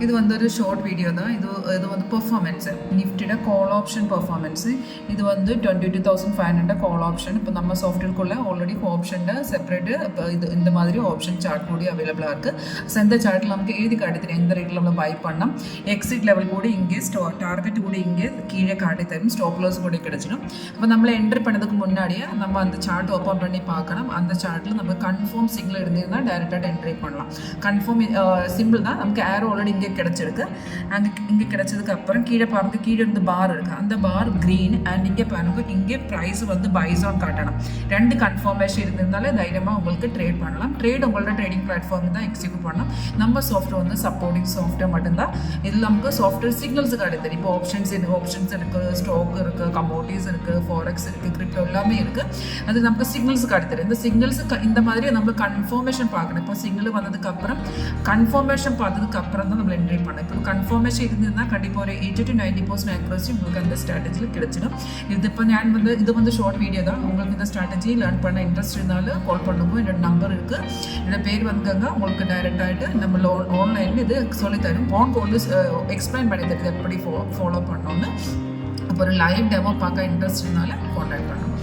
இது வந்து ஒரு ஷார்ட் வீடியோ தான். இது வந்து பெர்ஃபார்மன்ஸு நிஃப்டியோட கால் ஆப்ஷன் பெர்ஃபார்மன்ஸு. இது வந்து 22,500 கால் ஆப்ஷன். இப்போ நம்ம சாஃப்ட்வேர்க்குள்ளே ஆல்ரெடி ஆப்ஷனில் செப்பரேட்டு இப்போ இந்த மாதிரி ஆப்ஷன் சார்ட் கூட அவைலபிளாக இருக்குது. ஸோ இந்த சார்ட்டில் நமக்கு எழுதி காட்டித்தரும் எந்த ரேட்டில் நம்ம பை பண்ணோம். எக்ஸிட் லெவல் கூட இங்கே டார்கெட் கூட இங்கே கீழே காட்டி தரும். ஸ்டாப் லாஸ் கூட கிடச்சிடும். இப்போ நம்மளை என்ட்ரு பண்ணதுக்கு முன்னாடியே நம்ம அந்த சார்ட் ஓப்பன் பண்ணி பார்க்கணும். அந்த சார்ட்டில் நம்ம கன்ஃபார்ம் சிங்கிள் இருந்ததுன்னா டைரெக்டாக என்ட்ரி பண்ணலாம். கன்ஃபார்ம் சிம்பிள் தான். நமக்கு ஏரோ ஆல்ரெடி இங்கே கிடச்சிருக்கு. அங்கே இங்கே கிடச்சதுக்கு அப்புறம் கீழே பாருங்க, கீழே இருந்து பார் இருக்குது. அந்த பார் க்ரீன் அண்ட் இங்கே பாருங்க, இங்கே ப்ரைஸ் வந்து பைஸ் ஆன் காட்டணும். 2 கன்ஃபர்மேஷன் இருந்திருந்தாலே தைரியமாக உங்களுக்கு ட்ரேட் பண்ணலாம். ட்ரேட் உங்களோட ட்ரேடிங் பிளாட்ஃபார்ம் தான் எக்ஸிக்யூட் பண்ணலாம். நம்ம சாஃப்ட்வேர் வந்து சப்போர்ட்டிங் சாஃப்ட்வேர் மட்டும்தான். இதில் நமக்கு சாஃப்ட்வேர் சிக்னல்ஸ் கிடையாது. இப்போ ஆப்ஷன்ஸ் இருக்குது, ஸ்டாக் இருக்குது, கமோடிட்டிஸ் இருக்குது, ஃபாரெக்ஸ் இருக்குது, கிரிப்டோ எல்லாமே இருக்குது. அது நமக்கு சிக்னல்ஸ் கிடையாது. இந்த சிக்னல்ஸ் இந்த மாதிரி நம்ம கன்ஃபர்மேஷன் பார்க்கணும். இப்போ சிக்னல் வந்ததுக்கப்புறம் கன்ஃபர்மேஷன் பார்த்ததுக்கப்புறம் தான் நம்ம என்ட்ரி பண்ணணும். இப்போ கன்ஃபர்மேஷன் இருந்ததுன்னா கண்டிப்பாக ஒரு 80 to 90% ஆக்யூரசி உங்களுக்கு அந்த ஸ்ட்ராட்டஜியில் கிடைச்சிடும். இது வந்து ஷார்ட் வீடியோ தான். உங்களுக்கு இந்த ஸ்ட்ராட்டஜி லேர்ன் பண்ண இன்ட்ரெஸ்ட் இருந்தாலும் கால் பண்ணுங்க. என்னோட நம்பர் இருக்குது. என்னோட பேர் வந்துங்க. உங்களுக்கு டைரெக்டாகிட்டு நம்ம ஆன்லைனில் இது சொல்லித்தரும். வந்து எக்ஸ்பிளைன் பண்ணி தருது எப்படி ஃபாலோ பண்ணோன்னு. அப்போ ஒரு லைவ் டெமோ பார்க்க இன்ட்ரெஸ்ட் இருந்தாலும் கான்டாக்ட் பண்ணுங்க.